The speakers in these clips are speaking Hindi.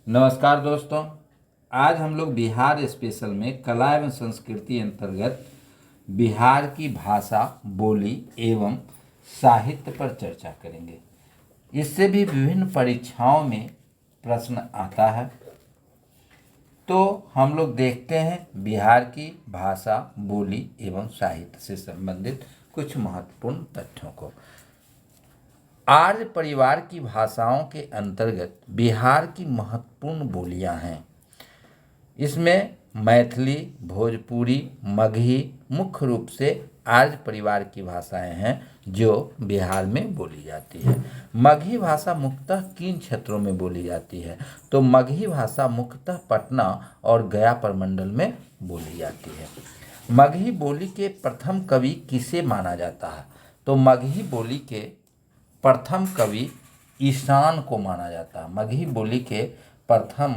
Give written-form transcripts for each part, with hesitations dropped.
नमस्कार दोस्तों। आज हम लोग बिहार स्पेशल में कला एवं संस्कृति अंतर्गत बिहार की भाषा, बोली एवं साहित्य पर चर्चा करेंगे। इससे भी विभिन्न परीक्षाओं में प्रश्न आता है। तो हम लोग देखते हैं बिहार की भाषा, बोली एवं साहित्य से संबंधित कुछ महत्वपूर्ण तथ्यों को। आर्य परिवार की भाषाओं के अंतर्गत बिहार की महत्वपूर्ण बोलियां हैं। इसमें मैथिली, भोजपुरी, मगही मुख्य रूप से आर्य परिवार की भाषाएं हैं जो बिहार में बोली जाती है। मगही भाषा मुख्यतः किन क्षेत्रों में बोली जाती है? तो मगही भाषा मुख्यतः पटना और गया प्रमंडल में बोली जाती है। मगही बोली के प्रथम कवि किसे माना जाता है? तो मगही बोली के प्रथम कवि ईशान को माना जाता है। मगही बोली के प्रथम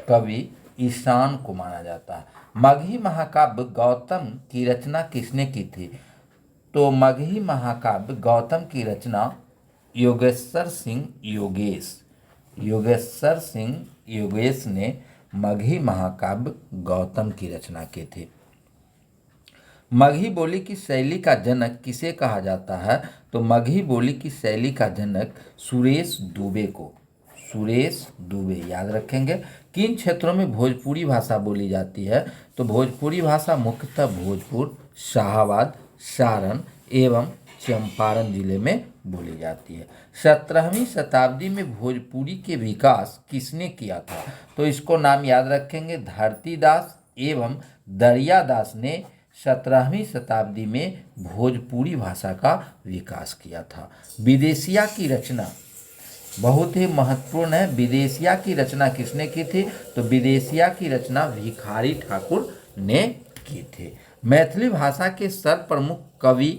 कवि ईशान को माना जाता है। मगही महाकाव्य गौतम की रचना किसने की थी? तो मगही महाकाव्य गौतम की रचना योगेश्वर सिंह योगेश ने मगही महाकाव्य गौतम की रचना की थी। मगही बोली की शैली का जनक किसे कहा जाता है? तो मगही बोली की शैली का जनक सुरेश दुबे याद रखेंगे। किन क्षेत्रों में भोजपुरी भाषा बोली जाती है? तो भोजपुरी भाषा मुख्यतः भोजपुर, शाहाबाद, सारण एवं चंपारण जिले में बोली जाती है। 17वीं शताब्दी में भोजपुरी के विकास किसने किया था? तो इसको नाम याद रखेंगे, धरतीदास एवं दरियादास ने 17वीं शताब्दी में भोजपुरी भाषा का विकास किया था। विदेशिया की रचना बहुत ही महत्वपूर्ण है। विदेशिया की रचना किसने की थी? तो विदेशिया की रचना भिखारी ठाकुर ने की थी। मैथिली भाषा के सर्वप्रमुख कवि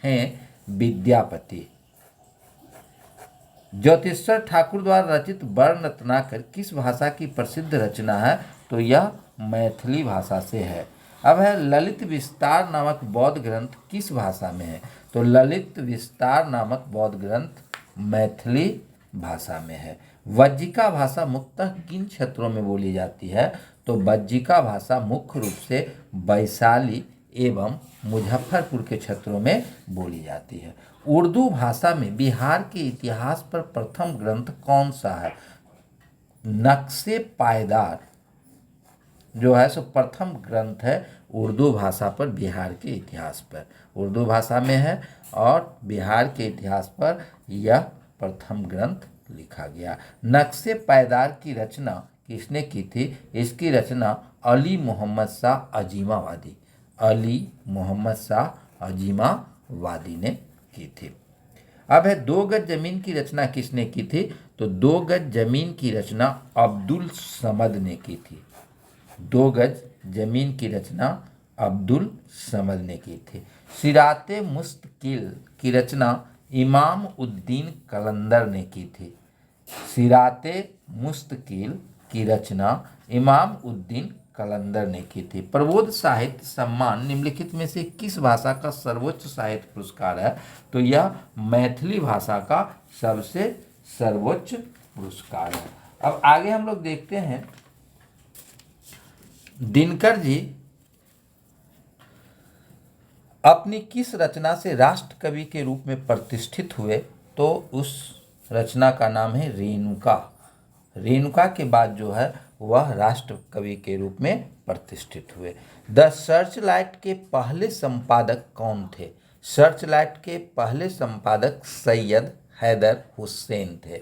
हैं विद्यापति। ज्योतिषर ठाकुर द्वारा रचित वर्ण रत्नाकर किस भाषा की प्रसिद्ध रचना है? तो यह मैथिली भाषा से है। अब है ललित विस्तार नामक बौद्ध ग्रंथ किस भाषा में है? तो ललित विस्तार नामक बौद्ध ग्रंथ मैथिली भाषा में है। वज्जिका भाषा मुख्यतः किन क्षेत्रों में बोली जाती है? तो वज्जिका भाषा मुख्य रूप से वैशाली एवं मुजफ्फरपुर के क्षेत्रों में बोली जाती है। उर्दू भाषा में बिहार के इतिहास पर प्रथम ग्रंथ कौन सा है? नक्शे पायदार जो है सो प्रथम ग्रंथ है उर्दू भाषा पर, बिहार के इतिहास पर। उर्दू भाषा में है और बिहार के इतिहास पर यह प्रथम ग्रंथ लिखा गया। नक्शे पायदार की रचना किसने की थी? इसकी रचना अली मोहम्मद शाह अजीमावादी ने की थी। अब है 2 गज जमीन की रचना किसने की थी? तो 2 गज जमीन की रचना अब्दुल समद ने की थी। 2 गज जमीन की रचना अब्दुल समद ने की थी। सिराते मुस्तकिल की रचना इमाम उद्दीन कलंदर ने की थी। सिराते मुस्तकिल की रचना इमाम उद्दीन कलंदर ने की थी। प्रबोध साहित्य सम्मान निम्नलिखित में से किस भाषा का सर्वोच्च साहित्य पुरस्कार है? तो यह मैथिली भाषा का सबसे सर्वोच्च पुरस्कार है। अब आगे हम लोग देखते हैं दिनकर जी अपनी किस रचना से राष्ट्र कवि के रूप में प्रतिष्ठित हुए? तो उस रचना का नाम है रेणुका। रेणुका के बाद जो है वह राष्ट्र कवि के रूप में प्रतिष्ठित हुए। द सर्चलाइट के पहले संपादक कौन थे? सर्चलाइट के पहले संपादक सैयद हैदर हुसैन थे।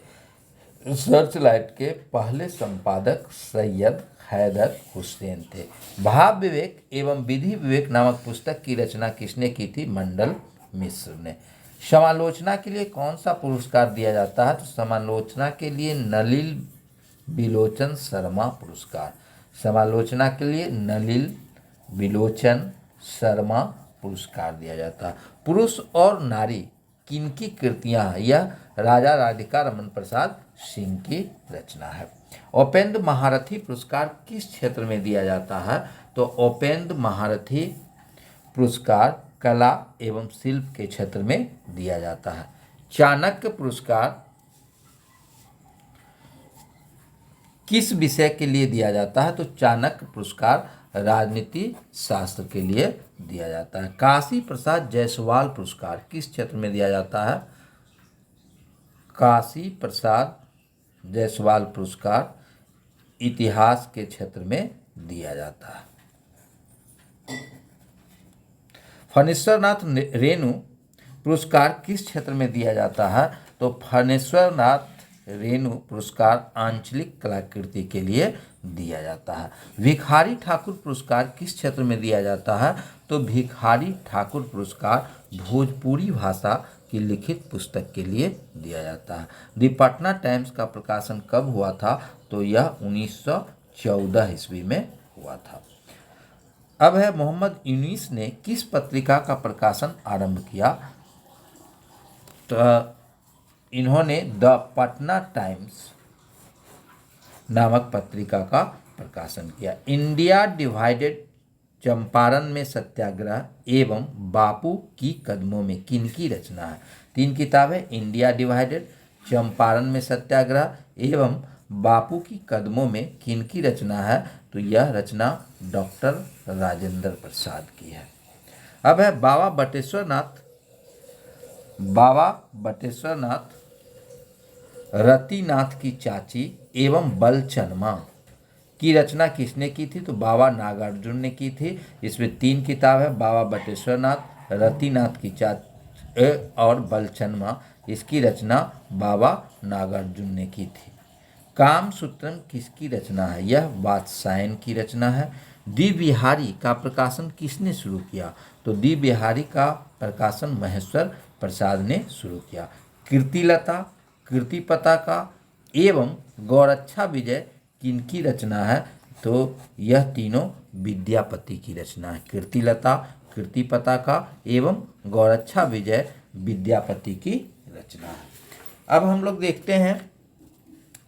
सर्चलाइट के पहले संपादक सैयद हैदर हुसैन थे। भाव विवेक एवं विधि विवेक नामक पुस्तक की रचना किसने की थी? मंडल मिश्र ने। समालोचना के लिए कौन सा पुरस्कार दिया जाता है? तो समालोचना के लिए नलिल बिलोचन शर्मा पुरस्कार। समालोचना के लिए नलिल बिलोचन शर्मा पुरस्कार दिया जाता है। पुरुष और नारी किनकी कृतियां हैं? यह राजा राधिका रमन प्रसाद सिंह की रचना है। उपेंद्र महारथी पुरस्कार किस क्षेत्र में दिया जाता है? तो उपेंद्र महारथी पुरस्कार कला एवं शिल्प के क्षेत्र में दिया जाता है। चाणक्य पुरस्कार किस विषय के लिए दिया जाता है? तो चाणक्य पुरस्कार राजनीति शास्त्र के लिए दिया जाता है। काशी प्रसाद जायसवाल पुरस्कार किस क्षेत्र में दिया जाता है? काशी प्रसाद जायसवाल पुरस्कार इतिहास के क्षेत्र में दिया जाता है। फणीश्वरनाथ रेणु पुरस्कार किस क्षेत्र में दिया जाता है? तो फणीश्वरनाथ रेणु पुरस्कार आंचलिक कलाकृति के लिए दिया जाता है। भिखारी ठाकुर पुरस्कार किस क्षेत्र में दिया जाता है? तो भिखारी ठाकुर पुरस्कार भोजपुरी भाषा की लिखित पुस्तक के लिए दिया जाता है। दी पटना टाइम्स का प्रकाशन कब हुआ था? तो यह 1914 ईस्वी में हुआ था। अब है मोहम्मद यूनुस ने किस पत्रिका का प्रकाशन आरंभ किया? तो इन्होंने द पटना टाइम्स नामक पत्रिका का प्रकाशन किया। इंडिया डिवाइडेड चंपारण में सत्याग्रह एवं बापू की कदमों में किनकी रचना है? 3 किताबें, इंडिया डिवाइडेड, चंपारण में सत्याग्रह एवं बापू की कदमों में किनकी रचना है? तो यह रचना डॉक्टर राजेंद्र प्रसाद की है। अब है बाबा बटेश्वरनाथ रतिनाथ की चाची एवं बलचनमा की रचना किसने की थी? तो बाबा नागार्जुन ने की थी। इसमें 3 किताब है, बाबा बटेश्वरनाथ, रतिनाथ की चाची और बलचनमा। इसकी रचना बाबा नागार्जुन ने की थी। कामसूत्रम किसकी रचना है? यह वात्स्यायन की रचना है। द्विविहारी का प्रकाशन किसने शुरू किया? तो द्विविहारी का प्रकाशन महेश्वर प्रसाद ने शुरू किया। कीर्तिलता, कीर्ति पताका एवं गौरक्षा विजय किनकी रचना है? तो यह तीनों विद्यापति की रचना है। कीर्तिलता, कीर्ति पताका एवं गौरक्षा विजय विद्यापति की रचना है। अब हम लोग देखते हैं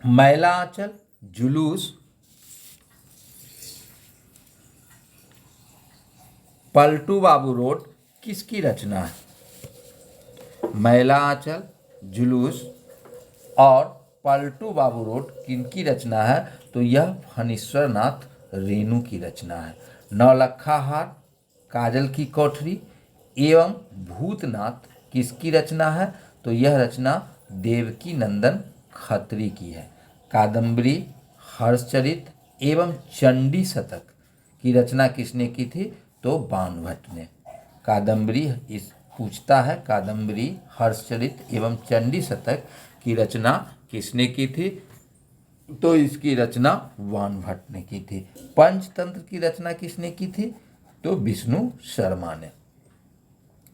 मैला आंचल जुलूस पलटू बाबू रोड किसकी रचना है? मैला आंचल जुलूस और पलटू बाबू रोड किनकी रचना है? तो यह फणीश्वरनाथ रेणु की रचना है। नौलखा हार, काजल की कोठरी एवं भूतनाथ किसकी रचना है? तो यह रचना देवकी नंदन खत्री की है। कादम्बरी, हर्षचरित एवं चंडी शतक की रचना किसने की थी? तो बाणभट्ट ने। कादम्बरी इस पूछता है, कादम्बरी, हर्षचरित एवं चंडी शतक की रचना किसने की थी? तो इसकी रचना बाणभट्ट ने की थी। पंचतंत्र की रचना किसने की थी? तो विष्णु शर्मा ने।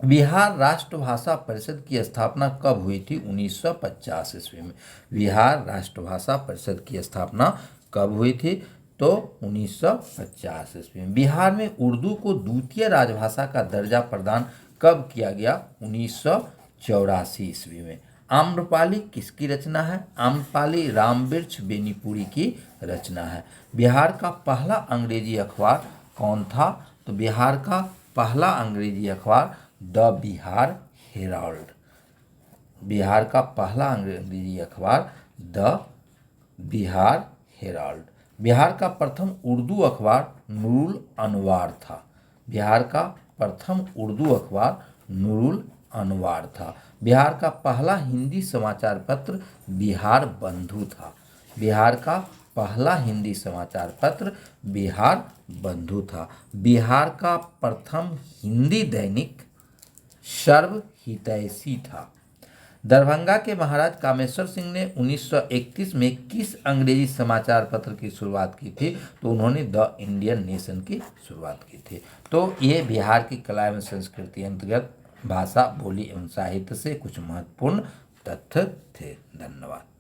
बिहार राष्ट्रभाषा परिषद की स्थापना कब हुई थी? 1950 ईस्वी में। बिहार राष्ट्रभाषा परिषद की स्थापना कब हुई थी? तो 1950 ईस्वी में। बिहार में उर्दू को द्वितीय राजभाषा का दर्जा प्रदान कब किया गया? 1984 ईस्वी में। आम्रपाली किसकी रचना है? आम्रपाली रामवृक्ष बेनीपुरी की रचना है। बिहार का पहला अंग्रेजी अखबार कौन था? तो बिहार का पहला अंग्रेजी अखबार द बिहार हेराल्ड। बिहार का पहला अंग्रेजी अखबार द बिहार हेराल्ड। बिहार का प्रथम उर्दू अखबार नूरुल अनवार था। बिहार का प्रथम उर्दू अखबार नूरुल अनवार था। बिहार का पहला हिंदी समाचार पत्र बिहार बंधु था। बिहार का पहला हिंदी समाचार पत्र बिहार बंधु था। बिहार का प्रथम हिंदी दैनिक सर्व हितैषी था। दरभंगा के महाराज कामेश्वर सिंह ने 1931 में किस अंग्रेजी समाचार पत्र की शुरुआत की थी? तो उन्होंने द इंडियन नेशन की शुरुआत की थी। तो ये बिहार की कला एवं संस्कृति अंतर्गत भाषा, बोली एवं साहित्य से कुछ महत्वपूर्ण तथ्य थे। धन्यवाद।